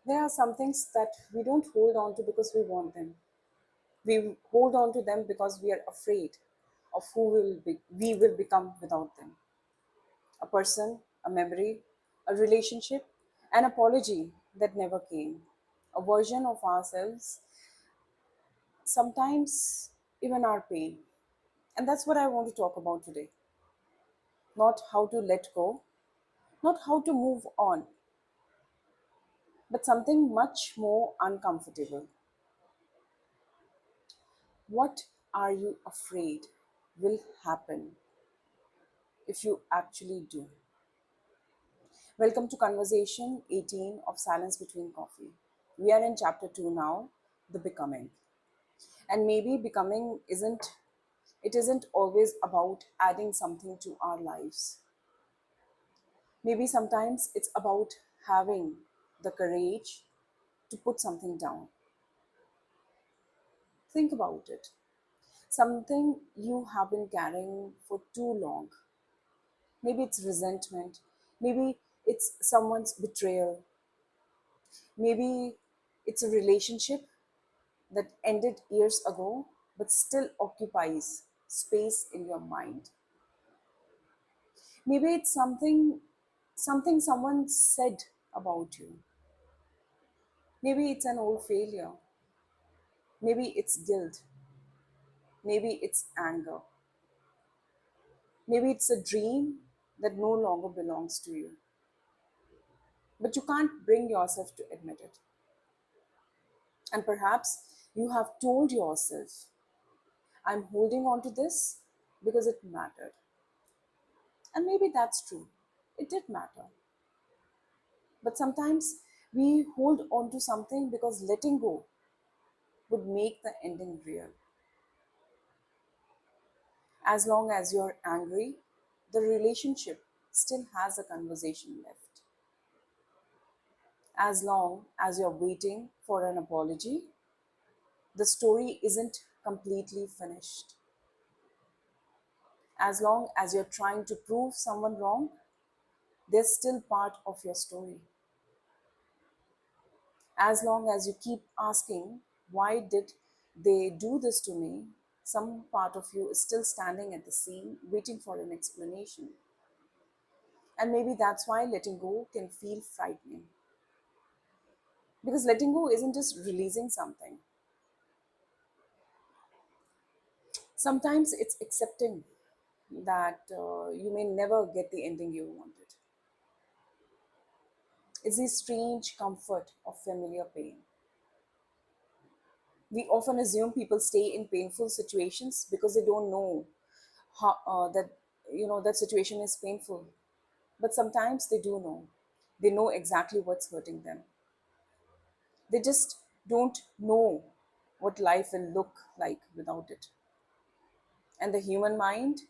There are some things that we don't hold on to because we want them. We hold on to them because we are afraid of we will become without them. A person, a memory, a relationship, an apology that never came, a version of ourselves, sometimes even our pain. And that's what I want to talk about today. Not how to let go, not how to move on, but something much more uncomfortable. What are you afraid will happen if you actually do? Welcome to Conversation 18 of Silence Between Coffee. We are in chapter 2 now, the becoming. And maybe becoming isn't always about adding something to our lives. Maybe sometimes it's about having the courage to put something down. Think about it. Something you have been carrying for too long. Maybe it's resentment. Maybe it's someone's betrayal. Maybe it's a relationship that ended years ago but still occupies space in your mind. Maybe it's something someone said about you. Maybe it's an old failure. Maybe it's guilt. Maybe it's anger. Maybe it's a dream that no longer belongs to you. But you can't bring yourself to admit it. And perhaps you have told yourself, I'm holding on to this because it mattered. And maybe that's true. It did matter. But sometimes we hold on to something because letting go would make the ending real. As long as you're angry, the relationship still has a conversation left. As long as you're waiting for an apology, the story isn't completely finished. As long as you're trying to prove someone wrong, they're still part of your story. As long as you keep asking, why did they do this to me? Some part of you is still standing at the scene, waiting for an explanation. And maybe that's why letting go can feel frightening. Because letting go isn't just releasing something, sometimes it's accepting that you may never get the ending you wanted. It's the strange comfort of familiar pain. We often assume people stay in painful situations because they don't know that that situation is painful, but sometimes they do know. They know exactly what's hurting them. They just don't know what life will look like without it. And the human mind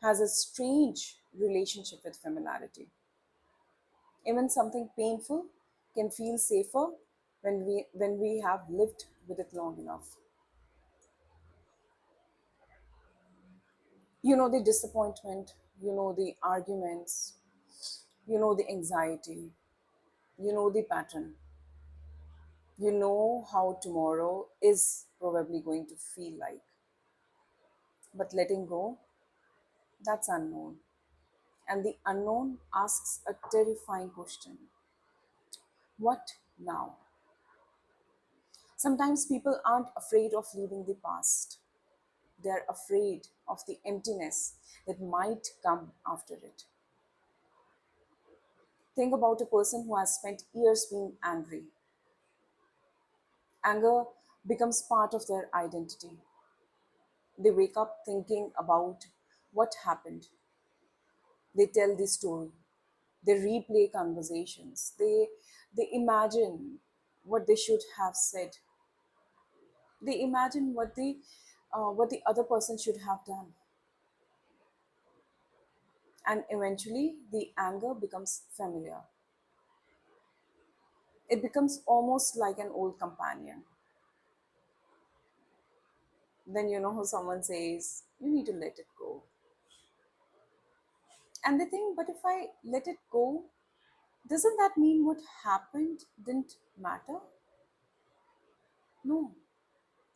has a strange relationship with familiarity. Even something painful can feel safer when we have lived with it long enough. You know the disappointment, you know the arguments, you know the anxiety, you know the pattern. You know how tomorrow is probably going to feel like. But letting go, that's unknown. And the unknown asks a terrifying question: what now? Sometimes people aren't afraid of leaving the past, they're afraid of the emptiness that might come after it. Think about a person who has spent years being angry. Anger becomes part of their identity. They wake up thinking about what happened. They tell the story. They replay conversations. They imagine what they should have said. They imagine what the other person should have done. And eventually the anger becomes familiar. It becomes almost like an old companion. Then you know how someone says, you need to let it go. And they think, but if I let it go, Doesn't that mean what happened didn't matter? No,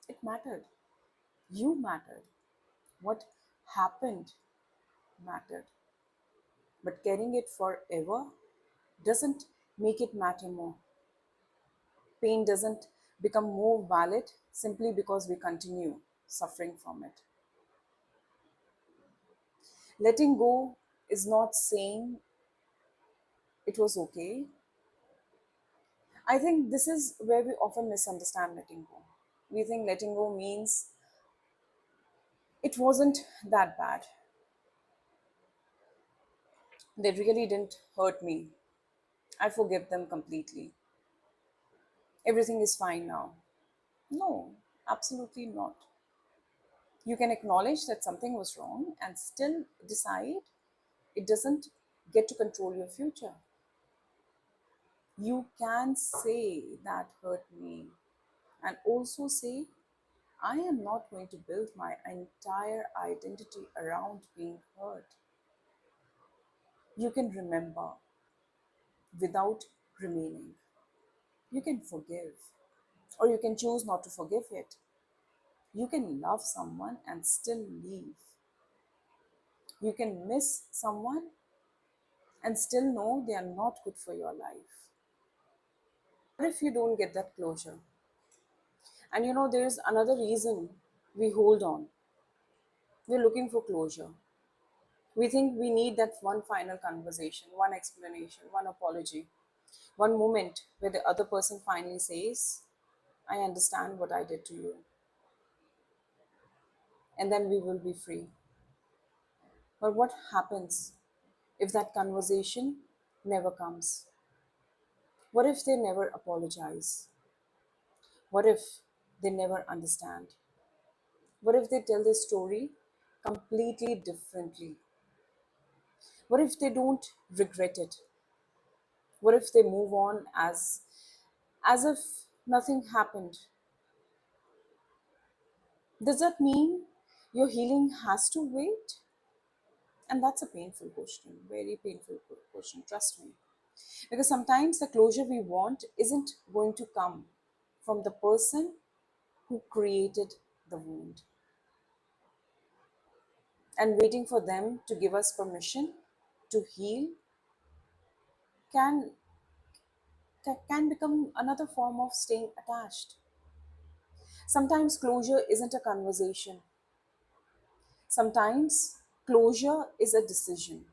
it mattered. You mattered. What happened mattered. But carrying it forever doesn't make it matter more. Pain doesn't become more valid simply because we continue suffering from it. Letting go is not saying it was okay. I think this is where we often misunderstand letting go. We think letting go means it wasn't that bad. They really didn't hurt me. I forgive them completely. Everything is fine now. No, absolutely not. You can acknowledge that something was wrong and still decide it doesn't get to control your future. You can say that hurt me and also say, I am not going to build my entire identity around being hurt. You can remember without remaining. You can forgive, or you can choose not to forgive it. You can love someone and still leave. You can miss someone and still know they are not good for your life. What if you don't get that closure? And there's another reason we hold on. We're looking for closure. We think we need that one final conversation, one explanation, one apology, one moment where the other person finally says, I understand what I did to you. And then we will be free. But what happens if that conversation never comes? What if they never apologize? What if they never understand? What if they tell the story completely differently? What if they don't regret it? What if they move on as if nothing happened? Does that mean your healing has to wait? And that's a painful question, very painful question, trust me. Because sometimes the closure we want isn't going to come from the person who created the wound. And waiting for them to give us permission to heal can can become another form of staying attached. Sometimes closure isn't a conversation. Sometimes closure is a decision.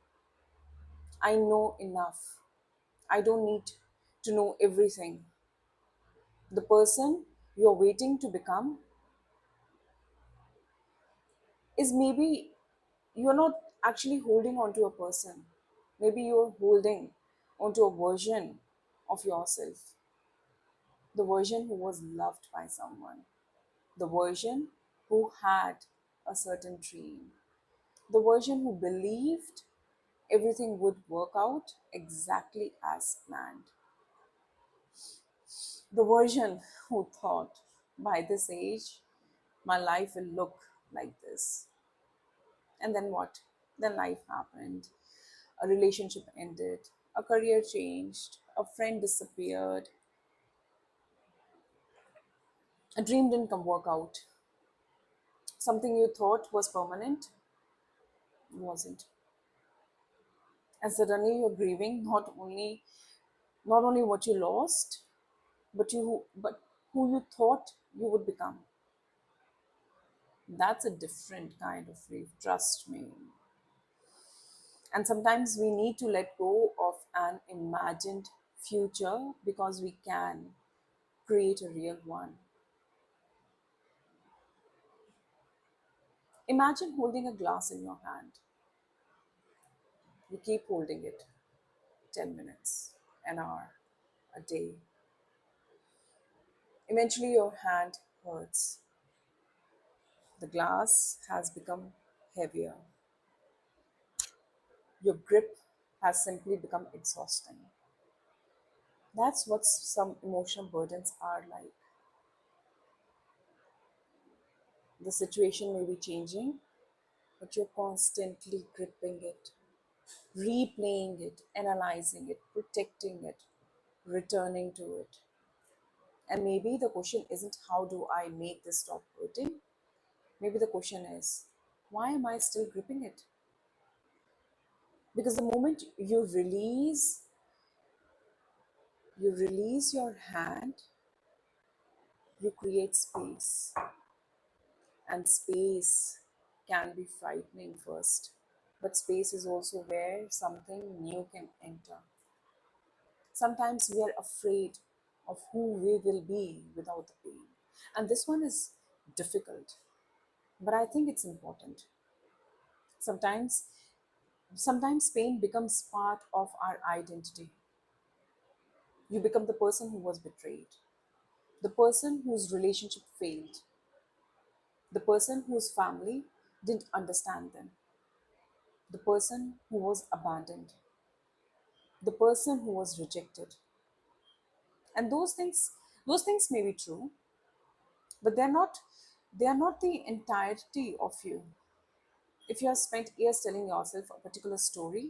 I know enough. I don't need to know everything. The person you're waiting to become is maybe you're not actually holding on to a person. Maybe you're holding onto a version of yourself, the version who was loved by someone, the version who had a certain dream, the version who believed everything would work out exactly as planned, the version who thought by this age my life will look like this. And then what? Then life happened. A relationship ended, a career changed, a friend disappeared, a dream didn't come work out. Something you thought was permanent wasn't. And suddenly you're grieving not only what you lost, but who you thought you would become. That's a different kind of grief, trust me. And sometimes we need to let go of an imagined future because we can create a real one. Imagine holding a glass in your hand. You keep holding it 10 minutes, an hour, a day. Eventually, your hand hurts. The glass has become heavier. Your grip has simply become exhausting. That's what some emotional burdens are like. The situation may be changing, but you're constantly gripping it. replaying it, analyzing it, protecting it, returning to it. And maybe the question isn't how do I make this stop hurting? Maybe the question is, why am I still gripping it? Because the moment you release your hand, you create space. And space can be frightening first. But space is also where something new can enter. Sometimes we are afraid of who we will be without the pain. And this one is difficult, but I think it's important. Sometimes sometimes pain becomes part of our identity. You become the person who was betrayed, the person whose relationship failed, the person whose family didn't understand them, the person who was abandoned, the person who was rejected. And those things may be true, but they are not the entirety of you. If you have spent years telling yourself a particular story,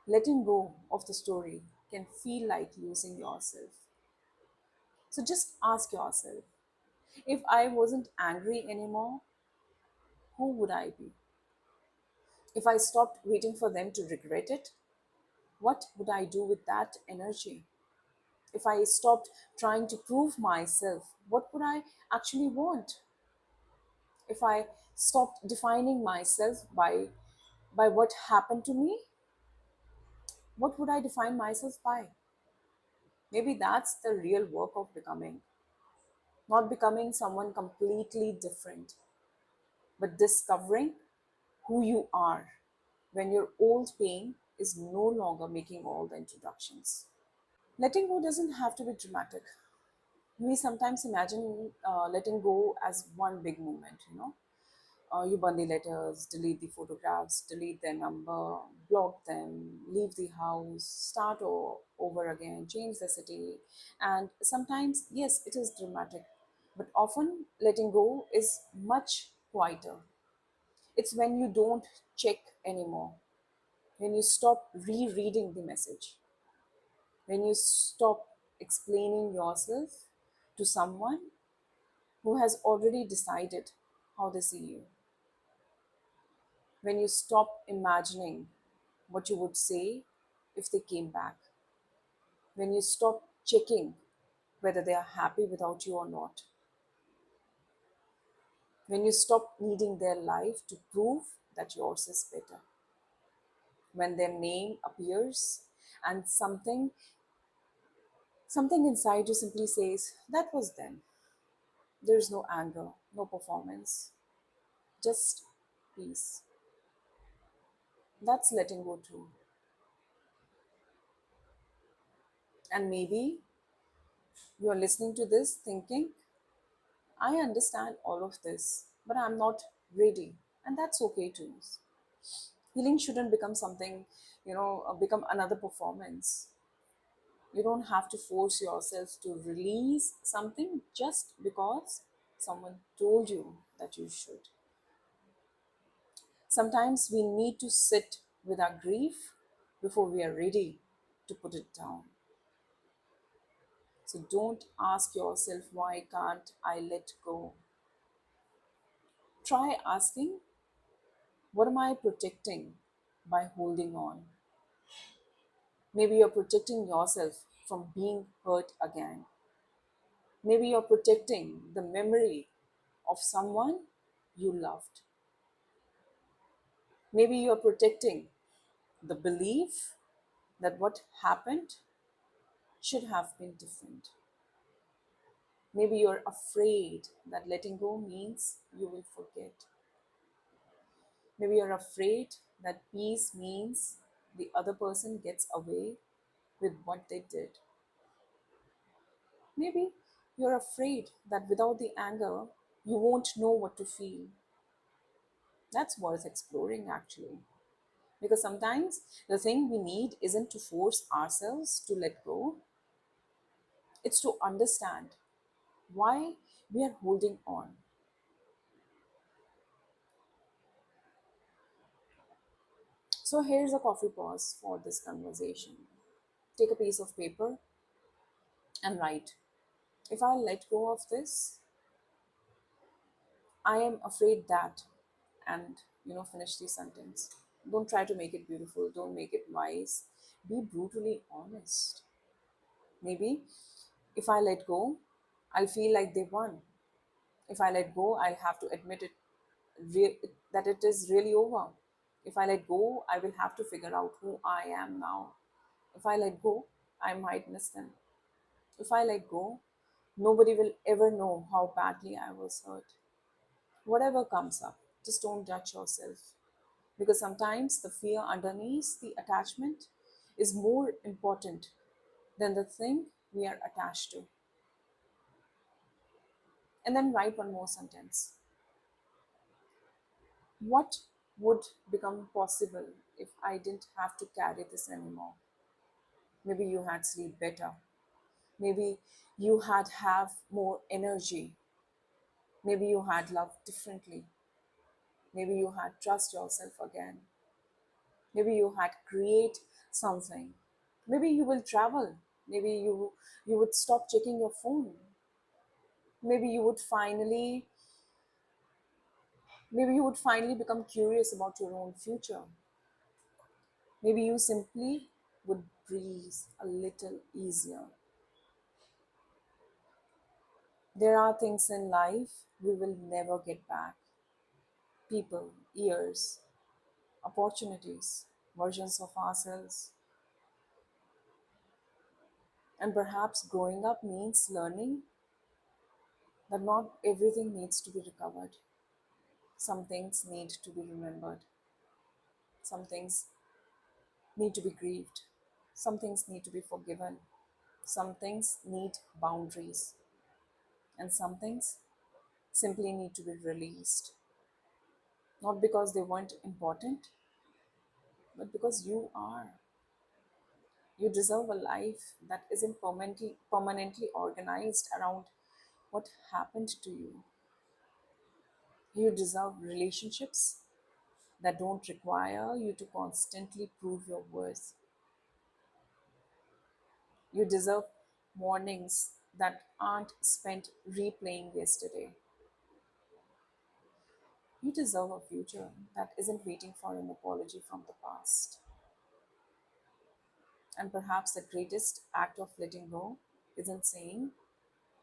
letting go of the story can feel like losing yourself. So just ask yourself, if I wasn't angry anymore, who would I be? If I stopped waiting for them to regret it, what would I do with that energy? If I stopped trying to prove myself, what would I actually want? If I stopped defining myself by what happened to me, what would I define myself by? Maybe that's the real work of becoming. Not becoming someone completely different, but discovering who you are when your old pain is no longer making all the introductions. Letting go doesn't have to be dramatic. We sometimes imagine letting go as one big moment. You burn the letters, delete the photographs, delete their number, block them, leave the house, start over again, change the city. And sometimes, yes, it is dramatic, but often letting go is much quieter. It's when you don't check anymore, when you stop rereading the message, when you stop explaining yourself to someone who has already decided how they see you, when you stop imagining what you would say if they came back, when you stop checking whether they are happy without you or not, when you stop needing their life to prove that yours is better, when their name appears and something inside you simply says, that was then. There's no anger, no performance, just peace. That's letting go too. And maybe you're listening to this thinking, I understand all of this, but I'm not ready. And that's okay too. Healing shouldn't become something, become another performance. You don't have to force yourself to release something just because someone told you that you should. Sometimes we need to sit with our grief before we are ready to put it down. So don't ask yourself, why can't I let go? Try asking, what am I protecting by holding on? Maybe you're protecting yourself from being hurt again. Maybe you're protecting the memory of someone you loved. Maybe you're protecting the belief that what happened should have been different. Maybe you're afraid that letting go means you will forget. Maybe you're afraid that peace means the other person gets away with what they did. Maybe you're afraid that without the anger, you won't know what to feel. That's worth exploring, actually. Because sometimes the thing we need isn't to force ourselves to let go, it's to understand why we are holding on. So here's a coffee pause for this conversation. Take a piece of paper and write. If I let go of this, I am afraid that, and finish the sentence. Don't try to make it beautiful, don't make it wise. Be brutally honest. Maybe if I let go, I'll feel like they won. If I let go, I'll have to admit that it is really over. If I let go, I will have to figure out who I am now. If I let go, I might miss them. If I let go, nobody will ever know how badly I was hurt. Whatever comes up, just don't judge yourself. Because sometimes the fear underneath the attachment is more important than the thing we are attached to. And then write one more sentence. What would become possible if I didn't have to carry this anymore? Maybe you had sleep better. Maybe you had have more energy. Maybe you had loved differently. Maybe you had trust yourself again. Maybe you had create something. Maybe you will travel. Maybe you would stop checking your phone. Maybe you would finally maybe you would finally become curious about your own future. Maybe you simply would breathe a little easier. There are things in life we will never get back. People, years, opportunities, versions of ourselves. And perhaps growing up means learning that not everything needs to be recovered. Some things need to be remembered. Some things need to be grieved. Some things need to be forgiven. Some things need boundaries. And some things simply need to be released. Not because they weren't important, but because you are. You deserve a life that isn't permanently organized around what happened to you. You deserve relationships that don't require you to constantly prove your worth. You deserve mornings that aren't spent replaying yesterday. You deserve a future that isn't waiting for an apology from the past. And perhaps the greatest act of letting go isn't saying,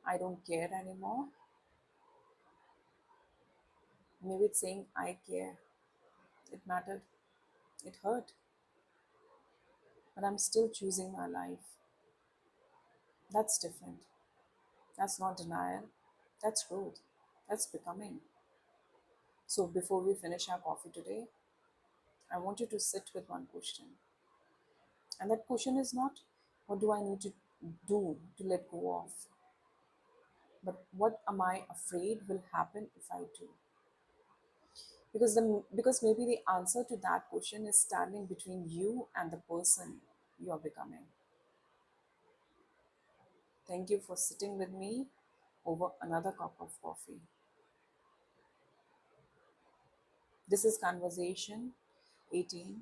I don't care anymore. Maybe it's saying, I care. It mattered. It hurt. But I'm still choosing my life. That's different. That's not denial. That's growth. That's becoming. So before we finish our coffee today, I want you to sit with one question. And that question is not, what do I need to do to let go of? But what am I afraid will happen if I do? Because maybe the answer to that question is standing between you and the person you are becoming. Thank you for sitting with me over another cup of coffee. This is conversation 18.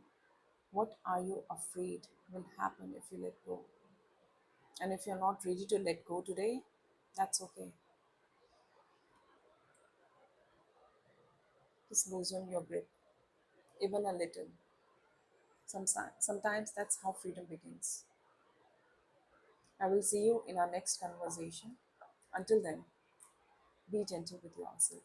What are you afraid will happen if you let go? And if you're not ready to let go today, that's okay. Just loosen your grip, even a little. Sometimes that's how freedom begins. I will see you in our next conversation. Until then, be gentle with yourself.